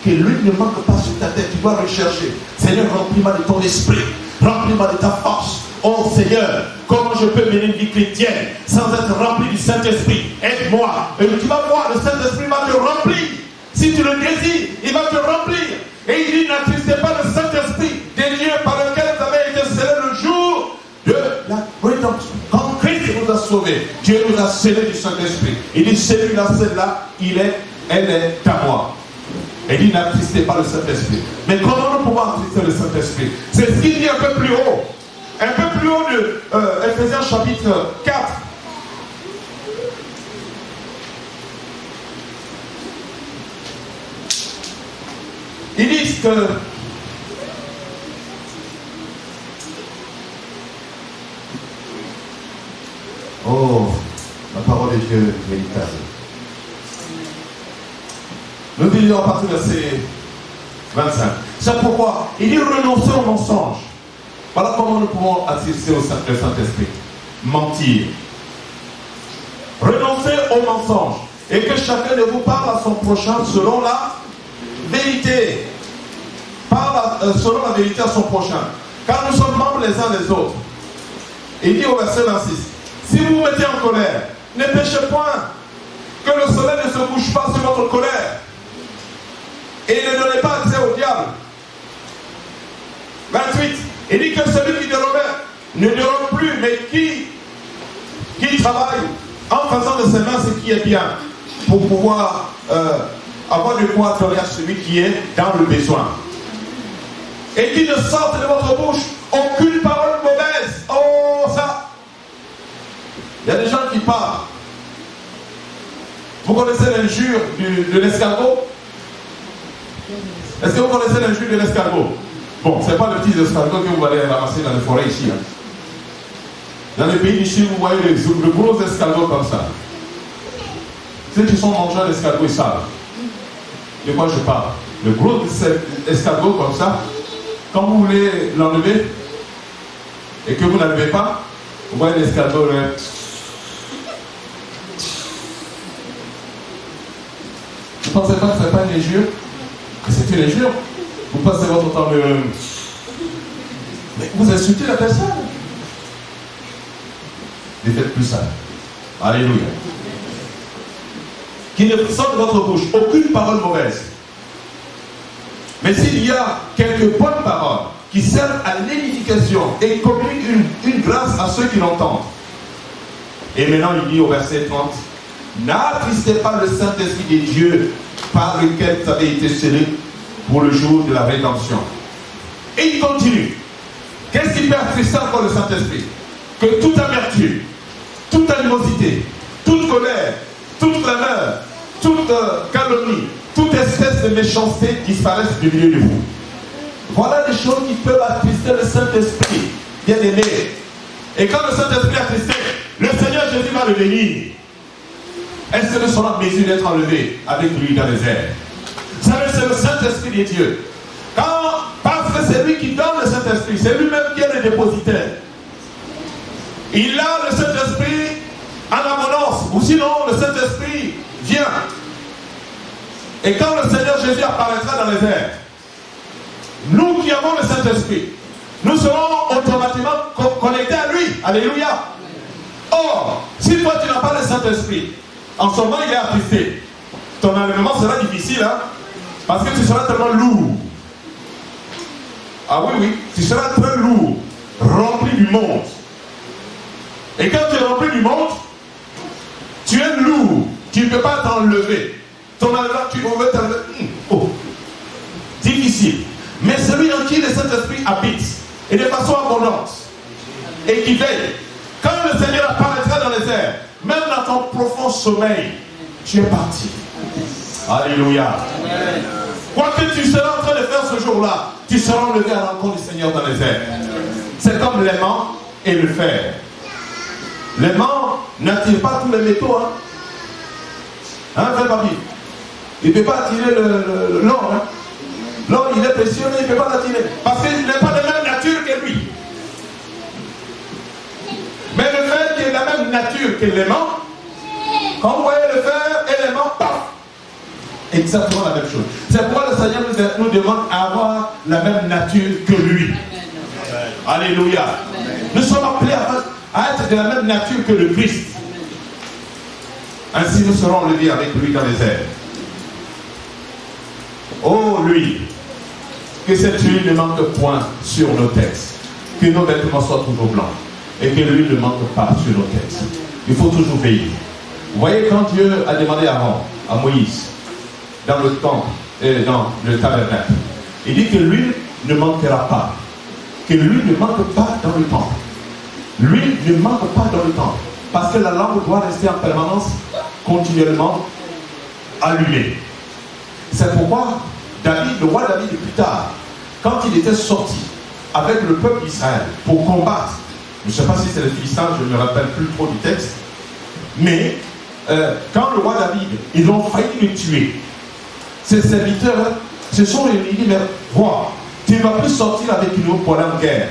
Que l'huile ne manque pas sur ta tête. Tu dois rechercher. Seigneur, remplis-moi de ton esprit. Remplis-moi de ta force. Oh Seigneur, comment je peux mener une vie chrétienne sans être rempli du Saint-Esprit? Aide-moi. Et tu vas voir, le Saint-Esprit va te remplir. Si tu le désires, il va te remplir. Et il dit, n'attristez pas le Saint-Esprit des dieux par lequel vous avez été scellés le jour de la rédemption. Quand Christ nous a sauvés, Dieu nous a scellés du Saint-Esprit. Il dit, celui-là, celle-là, elle est à moi. Et il dit, n'attristez pas le Saint-Esprit. Mais comment nous pouvons attrister le Saint-Esprit? C'est ce qu'il dit un peu plus haut. Un peu plus haut de Éphésiens chapitre 4. Ils disent que oh, la parole de Dieu est véritable. Nous disons à partir du verset 25. C'est pourquoi il dit renoncer au mensonge. Voilà comment nous pouvons assister au Saint-Esprit. Mentir. Renoncer au mensonge. Et que chacun de vous parle à son prochain selon la vérité. Parle selon la vérité à son prochain. Car nous sommes membres les uns des autres. Il dit au verset 26, si vous vous mettez en colère, ne péchez point, que le soleil ne se couche pas sur votre colère. Et ne donnez pas accès au diable. 28, il dit que celui qui dérobait ne dérobe plus, mais qui travaille en faisant de ses mains ce qui est bien, pour pouvoir avoir de quoi donner à celui qui est dans le besoin. Et qu'il ne sorte de votre bouche aucune parole mauvaise. Oh, ça! Il y a des gens qui parlent. Vous connaissez l'injure de l'escargot? Est-ce que vous connaissez l'injure de l'escargot? Bon, ce n'est pas le petit escargot que vous allez ramasser dans les forêts ici. Hein. Dans les pays d'ici, vous voyez le gros escargot comme ça. Ceux qui sont mangeurs d'escargot, ils savent de quoi je parle. Le gros escargot comme ça, quand vous voulez l'enlever et que vous n'enlevez pas, vous voyez l'escargot. Vous ne pensez pas que ce n'est pas une injure? Que c'est une injure? Vous passez votre temps de... Mais vous insultez la personne. Ne faites plus ça. Alléluia. Qu'il ne sorte de votre bouche aucune parole mauvaise. Mais s'il y a quelques bonnes paroles qui servent à l'édification et communiquent une grâce à ceux qui l'entendent. Et maintenant il dit au verset 30, n'attristez pas le Saint-Esprit de Dieu par lequel vous avez été scellés pour le jour de la rédemption. Et il continue. Qu'est-ce qui peut attrister encore le Saint-Esprit? Que toute amertume, toute animosité, toute colère, toute clameur, toute calomnie, toute espèce de méchanceté disparaissent du milieu de vous. Voilà des choses qui peuvent attrister le Saint-Esprit, bien aimé. Et quand le Saint-Esprit est attristé, le Seigneur Jésus va le bénir. Est-ce que nous sommes en mesure d'être enlevés avec lui dans les airs? Vous savez, c'est le Saint-Esprit de Dieu. Parce que c'est lui qui donne le Saint-Esprit, c'est lui-même qui est le dépositaire. Il a le Saint-Esprit en abondance, ou sinon le Saint-Esprit vient. Et quand le Seigneur Jésus apparaîtra dans les airs, nous qui avons le Saint-Esprit, nous serons automatiquement connectés à lui. Alléluia. Or, si toi tu n'as pas le Saint-Esprit, en ce moment il est attristé. Ton enlèvement sera difficile, hein, parce que tu seras tellement lourd. Ah oui, oui, tu seras très lourd, rempli du monde. Et quand tu es rempli du monde, tu es lourd, tu ne peux pas t'enlever. Ton enlèvement, tu veux t'enlever. Oh, difficile. Mais celui en qui le Saint-Esprit habite, et de façon abondante, et qui veille, quand le Seigneur apparaîtra dans les airs, même dans ton profond sommeil, tu es parti. Alléluia. Quoi que tu seras en train de faire ce jour-là, tu seras enlevé à la rencontre du Seigneur dans les airs. C'est comme l'aimant et le fer. L'aimant n'attire pas tous les métaux. Hein, frère papi? Il ne peut pas attirer l'or. Hein? L'or, il est précieux, mais il ne peut pas l'attirer. Parce qu'il n'est pas de la même nature que lui. Mais le fer qui est de la même nature que l'aimant, quand vous voyez le fer et l'aimant, paf! Exactement la même chose. C'est pourquoi le Seigneur nous demande d'avoir la même nature que lui. Amen. Alléluia. Amen. Nous sommes appelés à être de la même nature que le Christ. Ainsi nous serons enlevés avec lui dans les airs. Oh lui, que cette huile ne manque point sur nos têtes, que nos vêtements soient toujours blancs et que l'huile ne manque pas sur nos têtes. Il faut toujours veiller. Vous voyez, quand Dieu a demandé à Moïse, dans le temple et dans le tabernacle, il dit que l'huile ne manquera pas, que l'huile ne manque pas dans le temple. L'huile ne manque pas dans le temple, parce que la lampe doit rester en permanence, continuellement allumée. C'est pourquoi David, le roi David, plus tard, quand il était sorti avec le peuple d'Israël pour combattre, je ne sais pas si c'est les Philistins, je ne me rappelle plus trop du texte, mais quand le roi David, ils ont failli le tuer, ses serviteurs se sont réunis, ils disent, mais roi, tu ne vas plus sortir avec nous pour la guerre,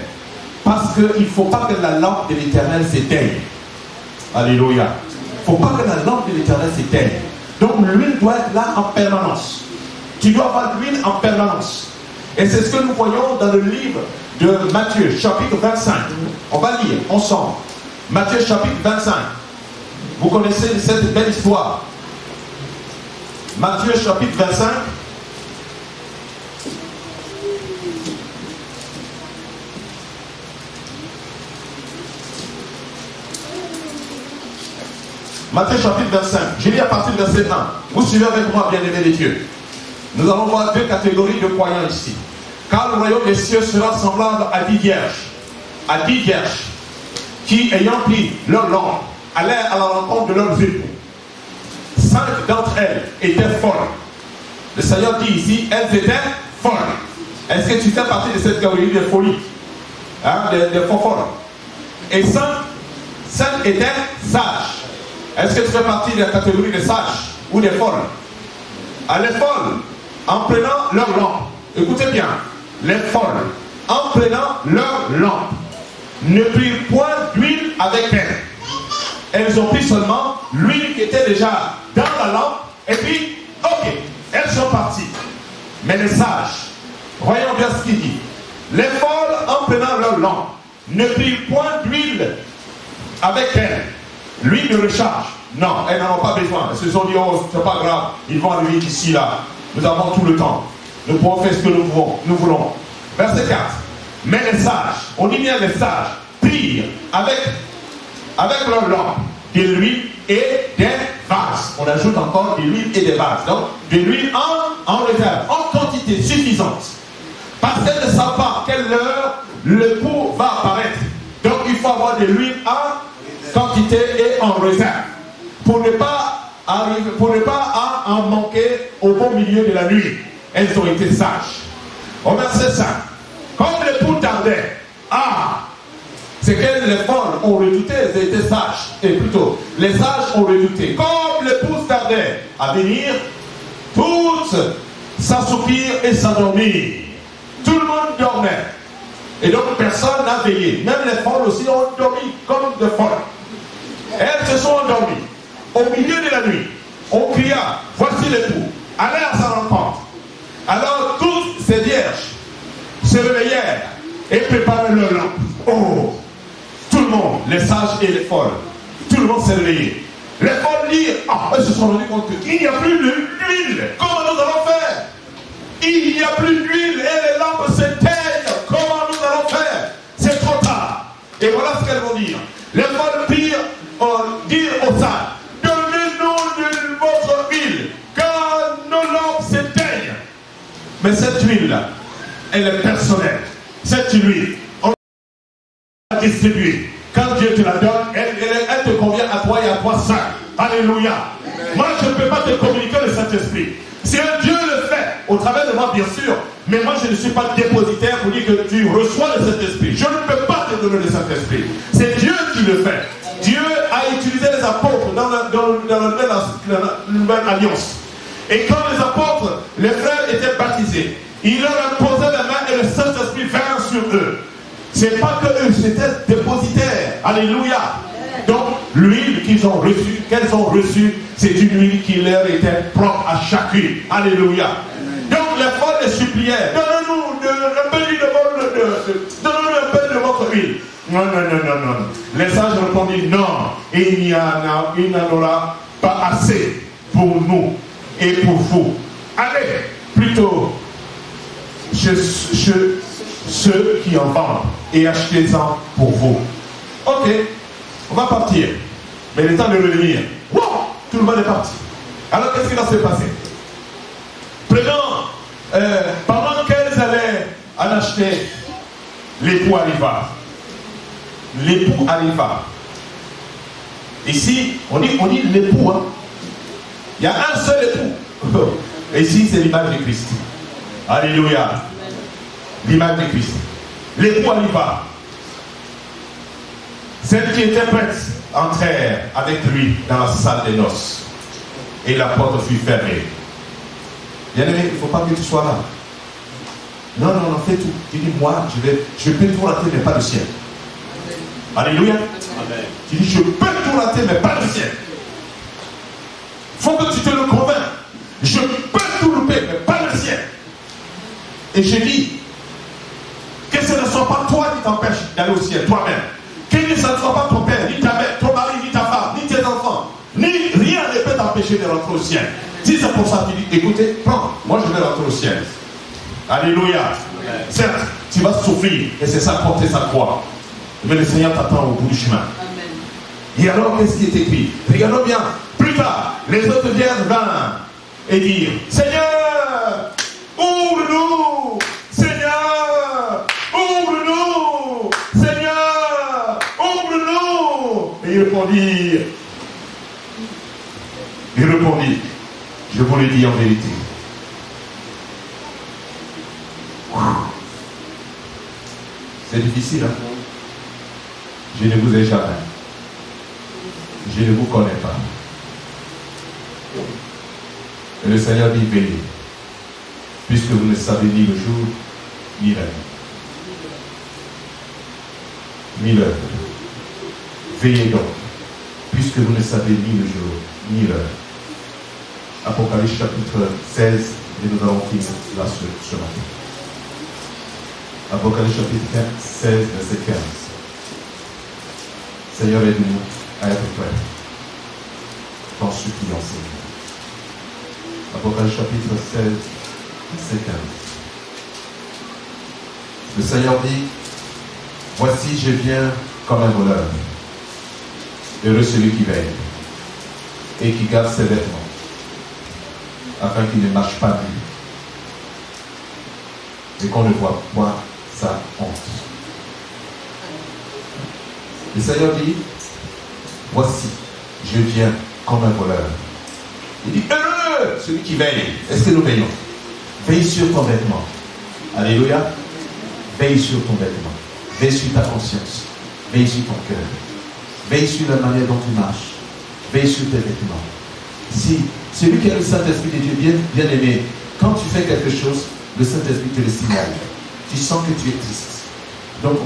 parce qu'il ne faut pas que la lampe de l'Éternel s'éteigne. Alléluia. Il ne faut pas que la lampe de l'Éternel s'éteigne. Donc l'huile doit être là en permanence. Tu dois avoir l'huile en permanence. Et c'est ce que nous voyons dans le livre de Matthieu, chapitre 25. On va lire ensemble. Matthieu, chapitre 25. Vous connaissez cette belle histoire. Matthieu, chapitre 25. Matthieu, chapitre 25. Je lis à partir du verset 1. Vous suivez avec moi, bien-aimés des dieux. Nous allons voir deux catégories de croyants ici. Car le royaume des cieux sera semblable à 10 vierges. À 10 vierges qui, ayant pris leur lampe, allèrent à la rencontre de leurs époux. 5 d'entre elles étaient folles. Le Seigneur dit ici, elles étaient folles. Est-ce que tu fais partie de cette catégorie de folie, hein, de folles? Et 5 étaient sages. Est-ce que tu fais partie de la catégorie des sages ou des folles? Les folles, en prenant leur lampe, écoutez bien, les folles, en prenant leur lampe, ne prirent point d'huile avec elles. Elles ont pris seulement l'huile qui était déjà dans la lampe, et puis, ok, elles sont parties. Mais les sages, voyons bien ce qu'il dit. Les folles, en prenant leur lampe, ne prirent point d'huile avec elles. L'huile de recharge, non, elles n'en ont pas besoin. Elles se sont dit, oh, c'est pas grave, ils vont arriver d'ici là. Nous avons tout le temps. Nous pouvons faire ce que nous voulons. Verset 4. Mais les sages, on dit bien les sages, prirent avec leur lampe de l'huile et des vases. On ajoute encore de l'huile et des vases. Donc, de l'huile en réserve, en quantité suffisante. Parce qu'elles ne savent pas quelle heure le pot va apparaître. Donc, il faut avoir de l'huile en quantité et en réserve. Pour ne pas en manquer au bon milieu de la nuit. Elles ont été sages. Au verset 5. Comme les poules tardaient, c'est que les folles ont redouté, elles étaient sages. Et plutôt, les sages ont redouté. Comme les poules tardaient à venir, toutes s'assoupirent et s'endormirent. Tout le monde dormait. Et donc personne n'a veillé. Même les folles aussi ont dormi comme des folles. Elles se sont endormies. Au milieu de la nuit, on cria, voici l'époux, allez à sa rencontre. Alors toutes ces vierges se réveillèrent et préparèrent leur lampe. Oh, tout le monde, les sages et les folles, tout le monde s'est réveillé. Les folles dirent, elles se sont rendues compte qu'il n'y a plus d'huile. Comment nous allons faire? Il n'y a plus d'huile et les lampes s'éteignent. Comment nous allons faire? C'est trop tard. Et voilà ce qu'elles vont dire. Les folles dirent aux sages, donnez-nous de votre huile, car nos lampes s'éteignent. Mais cette huile-là, elle est personnelle. Cette huile, on la distribue. Quand Dieu te la donne, elle te convient à toi et à toi seul. Alléluia. Moi, je ne peux pas te communiquer le Saint-Esprit. Si un Dieu le fait, au travers de moi, bien sûr, mais moi, je ne suis pas dépositaire pour dire que tu reçois le Saint-Esprit. Je ne peux pas te donner le Saint-Esprit. C'est Dieu qui le fait. Dieu a utilisé les apôtres dans la nouvelle alliance. Et quand les apôtres, les frères étaient baptisés, il leur imposait la main et le Saint-Esprit vint sur eux. C'est pas que eux, c'était dépositaires. Alléluia. Donc, l'huile qu'elles ont reçue, c'est une huile qui leur était propre à chacune. Alléluia. Donc, les folles les suppliaient, donnez-nous un peu de votre huile. Non. Les sages répondirent, non, il n'y en aura pas assez pour nous et pour vous. Allez, plutôt, chez ceux qui en vendent et achetez-en pour vous. Ok, on va partir. Mais il est temps de revenir. Wow, tout le monde est parti. Alors, qu'est-ce qui va se passer? Pendant qu'elles allaient en acheter, l'époux arriva. L'époux arriva. Ici, on dit l'époux. Hein. Il y a un seul époux. Ici, c'est l'image de Christ. Alléluia. L'image de Christ. L'époux arriva. Celles qui étaient prêtes entrèrent avec lui dans la salle des noces. Et la porte fut fermée. Bien-aimé, il ne faut pas que tu sois là. Non, fais tout. Tu dis, moi, je peux tout rater, mais pas le ciel. Alléluia. Amen. Tu dis, je peux tout rater, mais pas le ciel. Il faut que tu te le convainques. Je peux tout louper, mais pas le ciel. Et j'ai dit, que ce ne soit pas toi qui t'empêche d'aller au ciel, toi-même. Que ce ne soit pas ton père, ni ta mère, ton mari, ni ta femme, ni tes enfants. Ni rien ne peut t'empêcher de rentrer au ciel. Si c'est pour ça que tu dis, écoutez, prends, moi je vais rentrer au ciel. Alléluia. Certes, tu vas souffrir, et c'est ça porter sa croix. Mais le Seigneur t'attend au bout du chemin. Et alors, qu'est-ce qui est écrit? Regardons bien. Plus tard, les autres vierges vinrent et dirent, Seigneur, ouvre-nous! Seigneur, ouvre-nous! Seigneur, ouvre-nous! Et il répondit, je vous le dis en vérité. C'est difficile, hein? Je ne vous ai jamais. Je ne vous connais pas. Et le Seigneur dit, veillez, puisque vous ne savez ni le jour, ni la nuit. Ni l'heure. Veillez donc, puisque vous ne savez ni le jour, ni l'heure. Apocalypse chapitre 16, et nous allons finir là ce matin. Apocalypse chapitre 16, verset 15. Seigneur, aide-nous à être prêts. Dans ce qui enseigne. Apocalypse chapitre 16, verset 15. Le Seigneur dit, voici, je viens comme un voleur. Heureux celui qui veille et qui garde ses vêtements, afin qu'il ne marche pas nu et qu'on ne voit point sa honte. Le Seigneur dit, voici, je viens comme un voleur. Il dit, heureux celui qui veille. Est-ce que nous veillons? Veille sur ton vêtement. Alléluia. Veille sur ton vêtement. Veille sur ta conscience. Veille sur ton cœur. Veille sur la manière dont tu marches. Veille sur tes vêtements. Si celui qui a le Saint-Esprit de Dieu bien aimé, quand tu fais quelque chose, le Saint-Esprit te le signale. Tu sens que tu es triste. Donc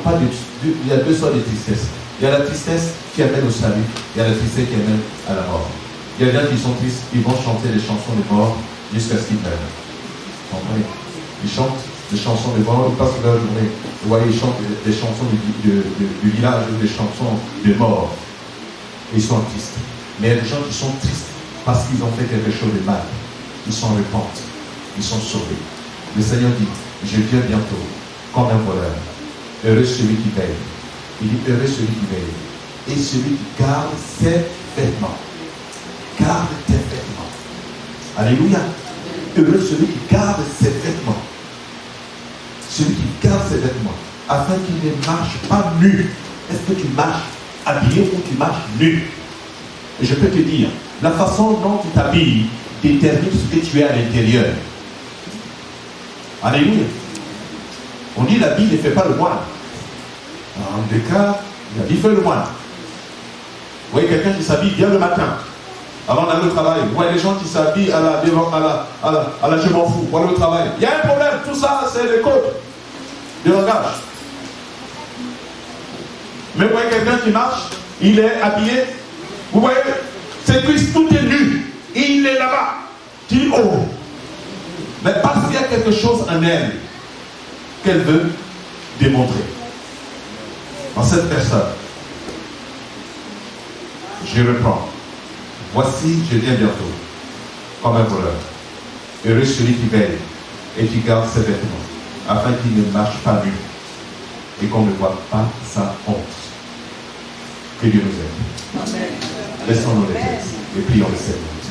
il y a deux sortes de tristesse. Il y a la tristesse qui amène au salut. Il y a la tristesse qui amène à la mort. Il y a des gens qui sont tristes, ils vont chanter des chansons de mort jusqu'à ce qu'ils meurent. Vous comprenez? Ils chantent des chansons de mort, ils passent leur journée. Vous voyez, ils chantent des chansons du village ou des chansons de mort. Ils sont tristes. Mais il y a des gens qui sont tristes parce qu'ils ont fait quelque chose de mal. Ils s'en repentent. Ils sont sauvés. Le Seigneur dit, je viens bientôt comme un voleur. Heureux celui qui veille. Il dit, heureux celui qui veille. Et celui qui garde ses vêtements. Garde tes vêtements. Alléluia. Heureux celui qui garde ses vêtements. Celui qui garde ses vêtements. Afin qu'il ne marche pas nu. Est-ce que tu marches habillé ou tu marches nu? Et je peux te dire, la façon dont tu t'habilles détermine ce que tu es à l'intérieur. Alléluia. On dit l'habit ne fait pas le moine. En des cas, l'habit fait le moine. Vous voyez quelqu'un qui s'habille bien le matin, avant d'aller au travail. Vous voyez les gens qui s'habillent à la je m'en fous, pour aller au travail. Il y a un problème, tout ça, c'est le code de langage. Mais vous voyez quelqu'un qui marche, il est habillé. Vous voyez, c'est Christ, tout est nu. Il est là-bas. Tu dis, oh. Mais parce qu'il y a quelque chose en elle qu'elle veut démontrer. En cette personne, je reprends. Voici, je viens bientôt, comme un voleur. Heureux celui qui veille et qui garde ses vêtements, afin qu'il ne marche pas nu et qu'on ne voit pas sa honte. Que Dieu nous aide. Laissons-nous les textes et prions le Seigneur.